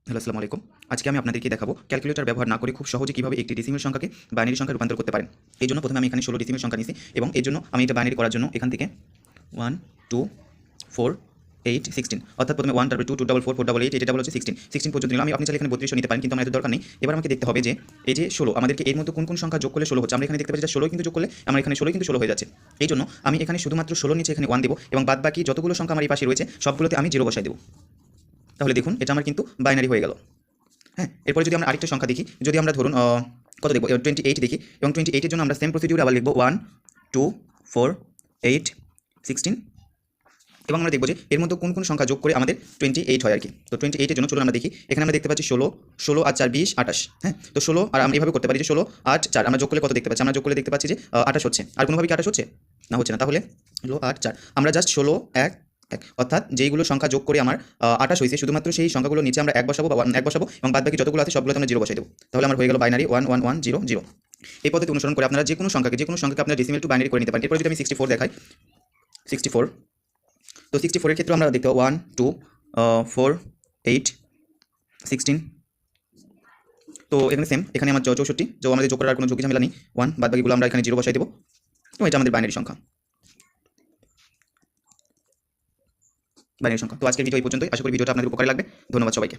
Hello, আসসালামু আলাইকুম। আজকে আমি আপনাদেরকে দেখাবো ক্যালকুলেটর ব্যবহার না করে খুব সহজে কিভাবে একটি ডেসিমেল সংখ্যাকে বাইনারি সংখ্যায় রূপান্তর করতে পারেন। এই জন্য প্রথমে আমি এখানে 16 ডেসিমেল সংখ্যা নিয়েছি এবং এর জন্য আমি এটা বাইনারি করার জন্য এখান থেকে 1 2 4 8 16 অর্থাৎ প্রথমে 1 তারপরে 2 2 4 4 4 8 এটা হচ্ছে 16 পর্যন্ত নিলাম। আপনি চাইলে এখানে 32 নিতে পারেন, কিন্তু আমার এত দরকার নেই। এবার আমাকে দেখতে হবে যে এই যে 16 আমাদেরকে এর মধ্যে কোন কোন সংখ্যা যোগ করলে 16 হচ্ছে। আমরা এখানে দেখতে পাচ্ছি যে 16 কিন্তু যোগ করলে আমার এখানে 16 কিন্তু 16 হয়ে যাচ্ছে। এই জন্য আমি এখানে শুধুমাত্র 16 নিচে এখানে 1 দেব এবং বাদ বাকি যতগুলো সংখ্যা আমার এই পাশে রয়েছে সবগুলোতে আমি 0 বসাই দেব। তাহলে দেখুন এটা আমার কিন্তু বাইনারি হয়ে গেল। হ্যাঁ, এরপরে যদি আমরা আরেকটা সংখ্যা দেখি, যদি আমরা ধরুন কত দেখব 28 দেখি এবং 28 এর জন্য আমরা সেম প্রসিডিউর আবার লিখব 1 2 4 8 16 এবং আমরা দেখব যে এর মধ্যে কোন কোন সংখ্যা যোগ করে আমাদের 28 হয় আর কি। তো 28 এর জন্য চলুন আমরা দেখি। এখানে আমরা দেখতে পাচ্ছি 16 আর 4 20 28। হ্যাঁ, তো 16 আর আমরা এভাবে করতে পারি যে 16 8 4 আমরা যোগ করলে কত দেখতে পাচ্ছি? আমরা যোগ করলে দেখতে পাচ্ছি যে 28 হচ্ছে। আর কোনোভাবে কি 28 হচ্ছে? না, হচ্ছে না। তাহলে হলো 8 4 আমরা জাস্ট 16 1 1 অর্থাৎ যেইগুলো সংখ্যা যোগ করে আমার 28 হয়েছে শুধুমাত্র সেই সংখ্যাগুলো নিচে আমরা 1 বসাবো বা 1 বসাবো এবং বাদ বাকি যতগুলো আছে সবগুলোতে আমরা 0 বসাই দেবো। তাহলে আমার হয়ে গেল বাইনারি 1 1 1 0 0। এই পদ্ধতি অনুসরণ করে আপনারা যে কোনো সংখ্যাকে আপনারা ডেসিমেল টু বাইনারি করে নিতে পারেন। এরপর যদি আমি 64 দেখাই, 64 তো 64 এর ক্ষেত্রে আমরা দেখতে পাবো 1 2 4 8 16। তো এখানে সেম, এখানে আমার 64 যে আমাদের যোগ করার কোনো ঝুঁকি ঝামেলা নেই। 1 বাদ বাকিগুলো আমরা এখানে 0 বসাই দেবো এবং এটা আমাদের বাইনারি সংখ্যা। তো আজকের ভিডিও এই পর্যন্তই। আশা করি ভিডিওটা আপনাদের উপকারে লাগবে। ধন্যবাদ সবাইকে।